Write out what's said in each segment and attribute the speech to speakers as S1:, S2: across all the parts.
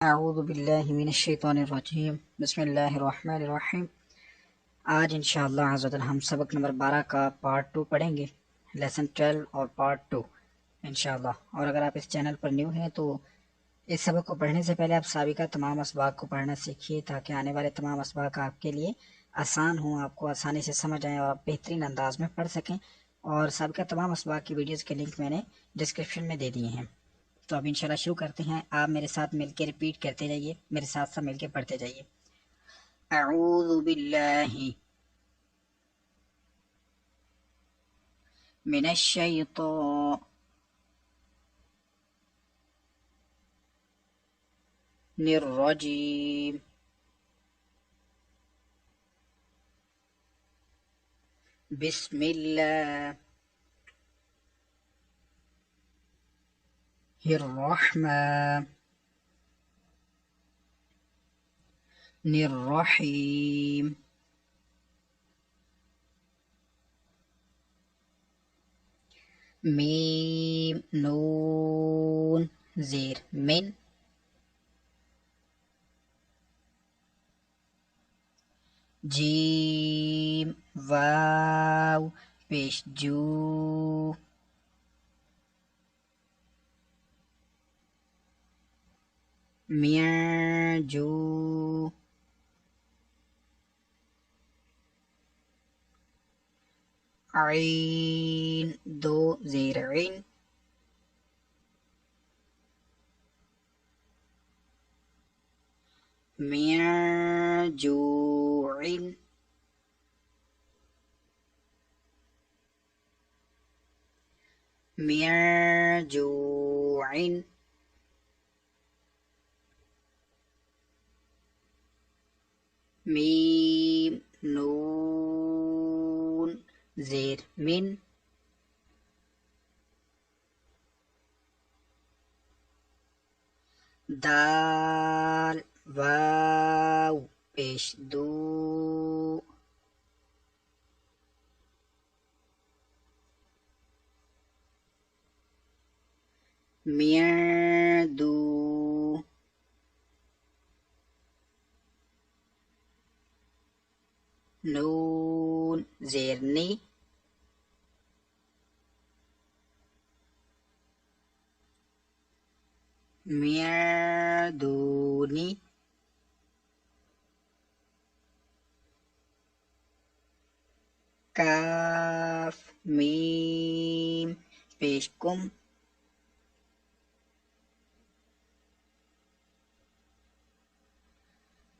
S1: अऊज़ु बिल्लाहि मिनश्शैतानिर्रजीम बिस्मिल्लाहिर्रहमानिर्रहीम। आज इंशाअल्लाह अज़्ज़वजल हम सबक नंबर 12 का पार्ट 2 पढ़ेंगे, लेसन 12 और पार्ट 2 इंशाअल्लाह। और अगर आप इस चैनल पर न्यू हैं तो इस सबक को पढ़ने से पहले आप साबिका तमाम असबाक को पढ़ना सीखिए ताकि आने वाले तमाम असबाक आपके लिए आसान हों, आपको आसानी से समझ आएँ और आप बेहतरीन अंदाज में पढ़ सकें। और साबिका तमाम असबाक की वीडियोज़ के लिंक मैंने डिस्क्रिप्शन में दे दिए हैं। तो अब इंशाल्लाह शुरू करते हैं। आप मेरे साथ मिलके रिपीट करते जाइए, मेरे साथ साथ मिलके पढ़ते जाइए। अऊज़ु बिल्लाहि मिनश्शैतानिर्रजीम बिस्मिल्लाहिर्रहमानिर्रहीम। मीम नून ज़ेर मिन, जीम वाव पेश जू, मियाँ जू, आइन दो ज़ेर इन, मियाँ जू इन, मियाँ जू इन, मीम नून ज़ेर मिन, दाल वाव पेश दू, मियाँ दू, नून ज़ेर नी, मियाँ दूनी, काफ मीम पेश कुम,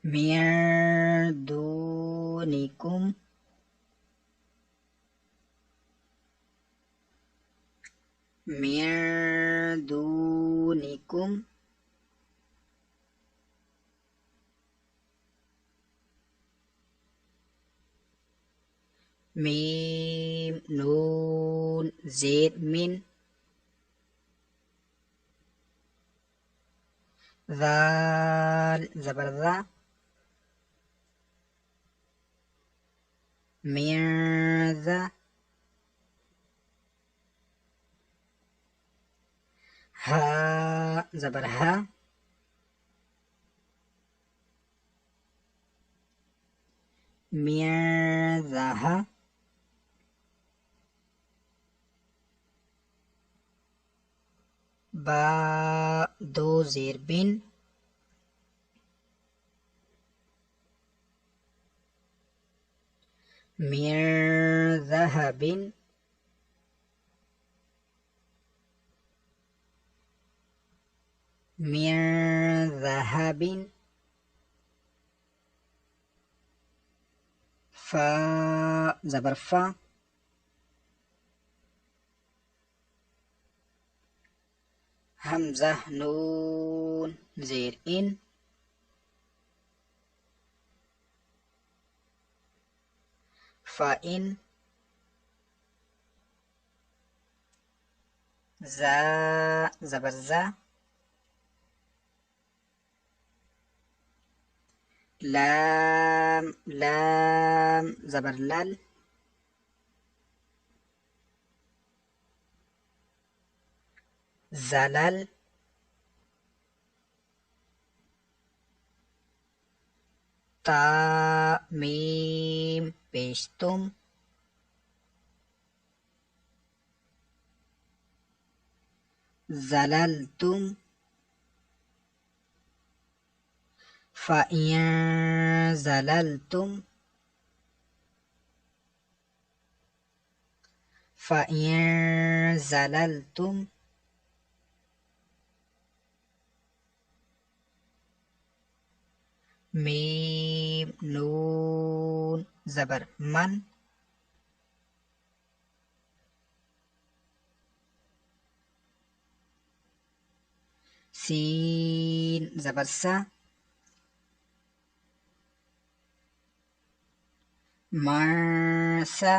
S1: मियाँ दूनिकुम, मियाँ दूनिकुम, मीम नून ज़ेर मिन, ज़ाल ज़बर ज़ा, मियाँ ज़ा, हा ज़बर हा, मियाँ ज़हा, बा दो ज़ेर बिन, मियाँ ज़हबिन, मियाँ ज़हबिन, फा ज़बर फा, हमज़ा नून ज़ेर इन, फ़ाइन, ज़ा ज़बर ज़ा, लाम लाम ज़बर लल, ज़लल, ता मीम पेश तुम, ज़ललतुम, फ़इन ज़ललतुम, फ़इन ज़ललतुम, मीम नून ज़बर मन, सीन ज़बर सा, मरसा,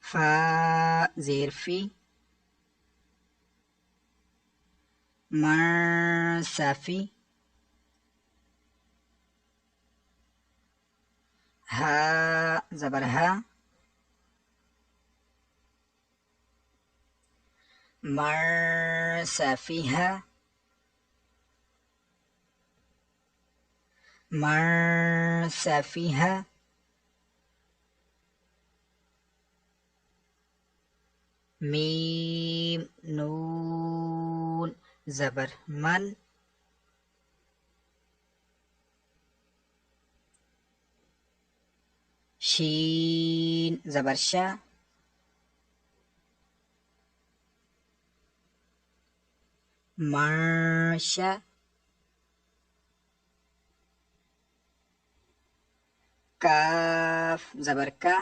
S1: फा ज़ेर फी, मरसफी, हा ज़बर हा, मरसफिहा, मरसफिहा, मीम नून ज़बर मन, शीन ज़बर शा, मरशा, काफ ज़बर का,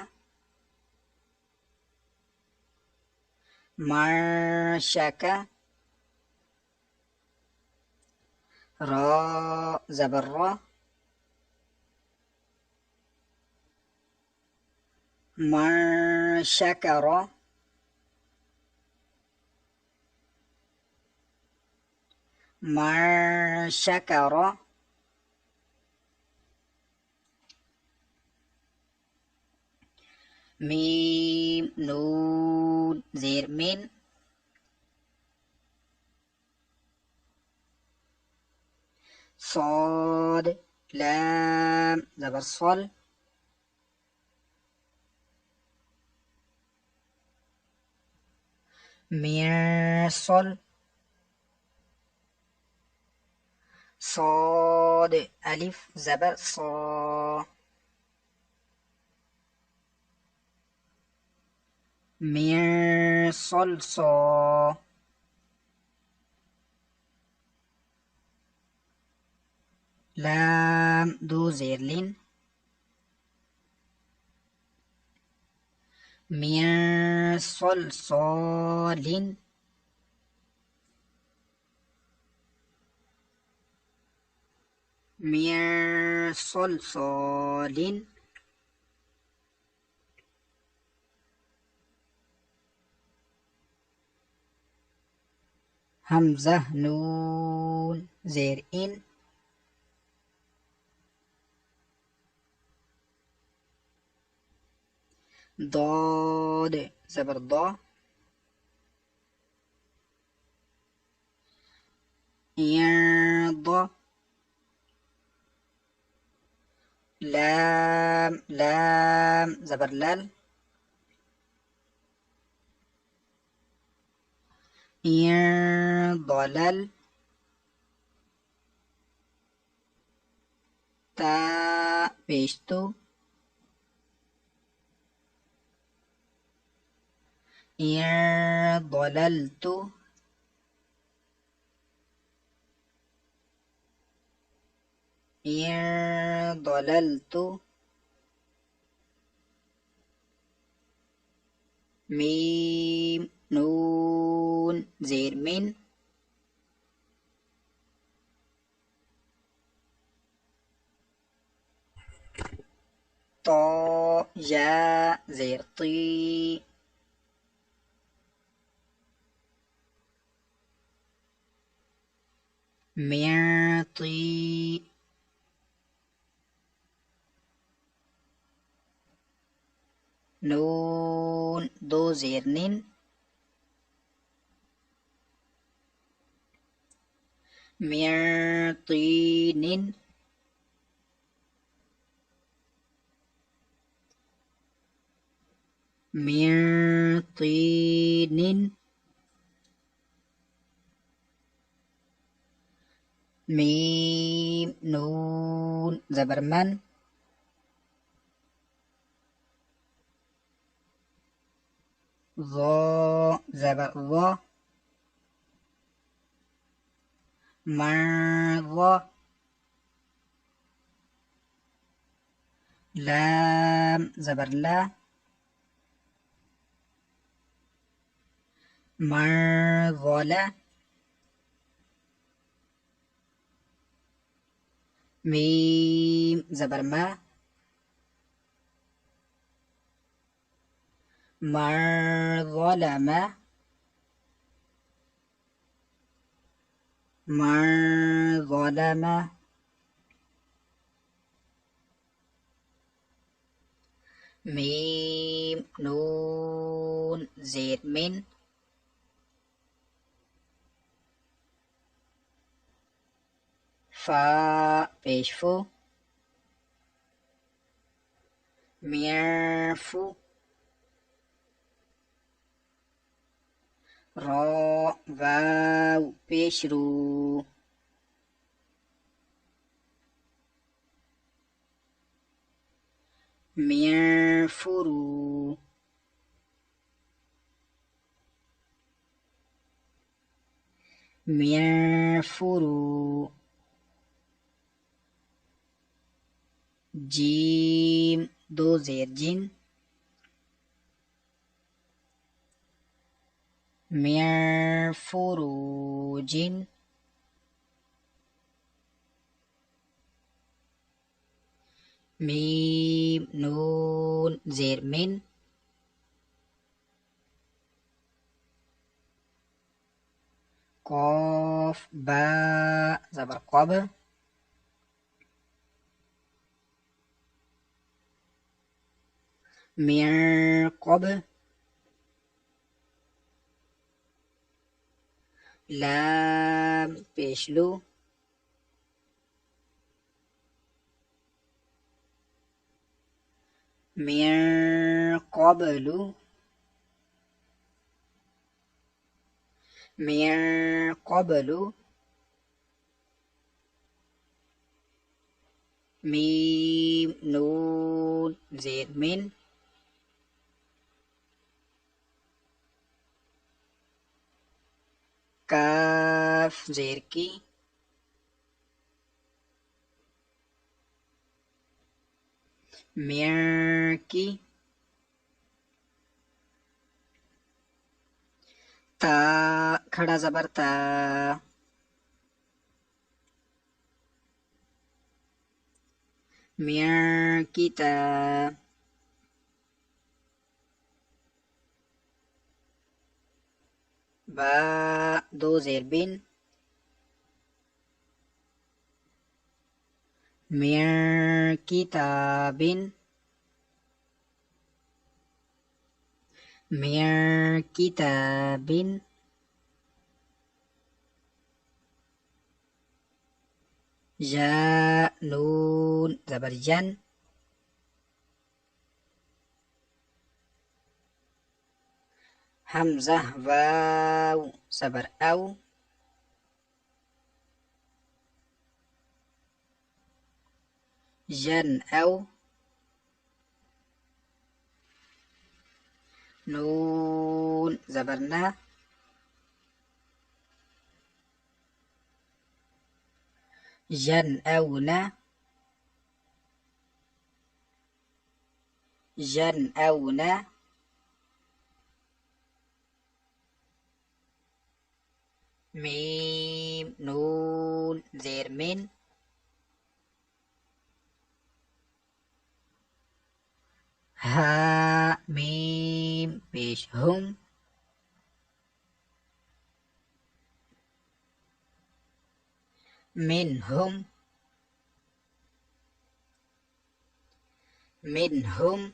S1: मरशका, रा ज़बर रा, मरशकरा, मरशकरा, मीम नून ज़ेर मिन, صاد لام ज़बर صل, मिरसल, صاد अलिफ ज़बर صا, मिरसल صا, लाम दो ज़ेर लिन, मिरसल صالin, मिरसल صالin, हमज़ा नून ज़ेर इन, ضاد ज़बर ضا, يرضى, لام لام ज़बर लल, يضلل, تا पेशतो, ضللت, ضللت, ميم نون زير من, طا جا زير طي, معطي, نون दो زير نين, من طين. من طين. ميم نون زبر من. ظا زبر ظا. مرضى. لام زبر لا. مرضى. ميم زبر ما. ظلم. ظلم. ميم نون زيد من. فا پیش فو. میرفو. را واو پیش رو. میرفرو. میرفرو. جیم دو زیر جین. میرفروج. ميم نون زير من. قاف باء زبر قب. مرقب. لام پیشلو. من قبل. من قبل. ميم نون زيد من. كاف زير كي. مركي. تا खड़ा जबर ता. मियाँ kita. बा दो जेर बिन. मियाँ किताबिन. मियाँ किताबिन. जा नून जबर जन. همزة واو زبر أو. جن أو. نون زبرنا. جن أو نا. جن أو نا. ميم نون زير من. ها ميم پیش هم. منهم. منهم.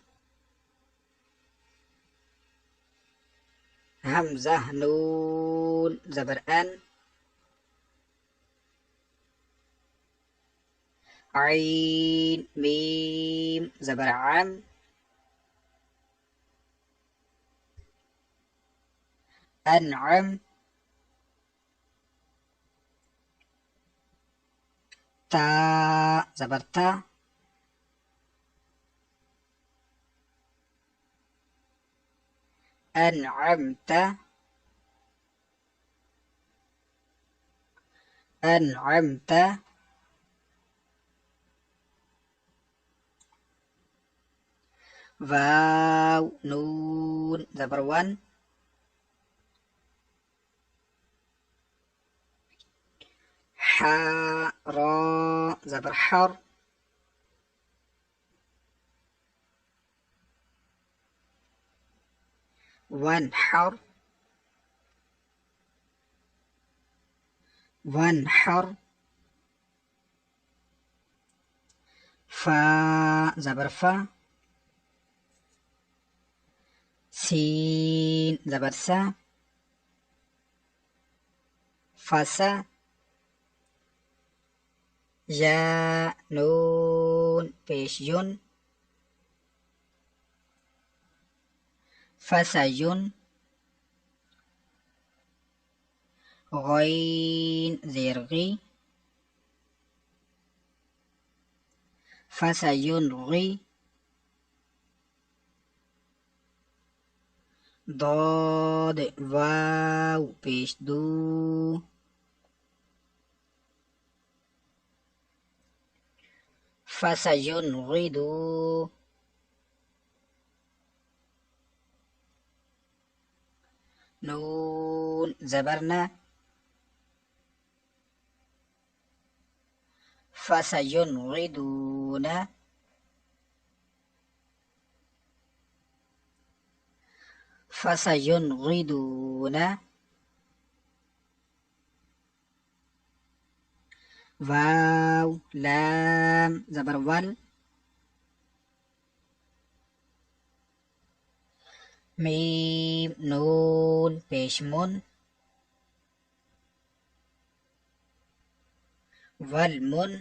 S1: همزة نون زبر أن. आइन मीम ज़बर आम, अनअम, ता ज़बर ता, अनअमत, अनअमत, वाव नून ज़बर वन, हा रा ज़बर हर, वनहर, वनहर, फा ज़बर फा, सीन ज़बर सा, फसा, या नून पेश युन, फसयुन, गैन ज़ेर गी, फसयुनगी, ضاد वाव पेश दू, फसयुनगिदू, नून ज़बरना, फसयुनगिदून, फसयुनगिदून, वाव लाम ज़बर वल, मीम नून पेश मुन, वलमुन,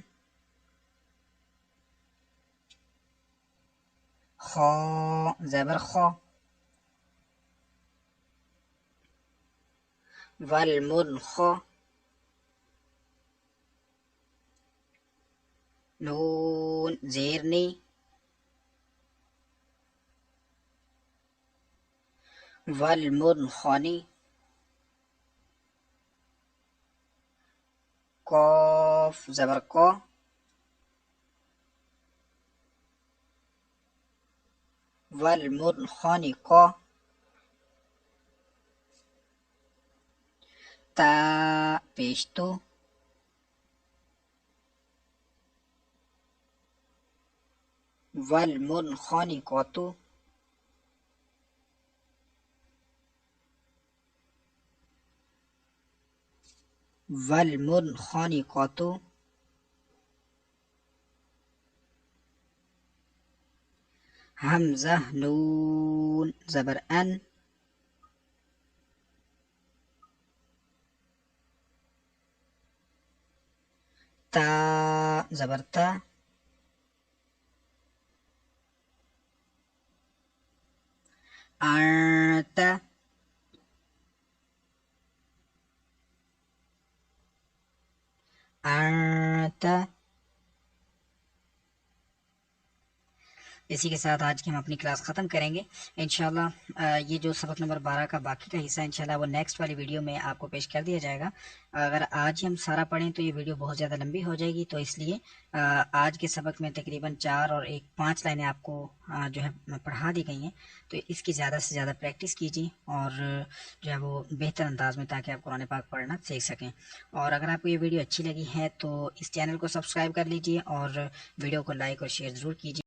S1: खा ज़बर खा, वलमुनखा, नून ज़ेरनी, वलमुनखनी, कॉफ ज़बर का, वलमुनखनिका, ता पेश तो, वलमुनखनिकतु, वलमुनखनिकतु, हमज़ा नून ज़बर अन, ता ज़बर ता, आता, आता। इसी के साथ आज की हम अपनी क्लास ख़त्म करेंगे इंशाल्लाह। ये जो सबक नंबर 12 का बाकी का हिस्सा इंशाल्लाह वो नेक्स्ट वाली वीडियो में आपको पेश कर दिया जाएगा। अगर आज ही हम सारा पढ़ें तो ये वीडियो बहुत ज़्यादा लंबी हो जाएगी, तो इसलिए आज के सबक में तकरीबन 4 और 5 लाइनें आपको जो है पढ़ा दी गई हैं, तो इसकी ज़्यादा से ज़्यादा प्रैक्टिस कीजिए और जो है वो बेहतर अंदाज में, ताकि आप कुरान पाक पढ़ना सीख सकें। और अगर आपको ये वीडियो अच्छी लगी है तो इस चैनल को सब्सक्राइब कर लीजिए और वीडियो को लाइक और शेयर ज़रूर कीजिए।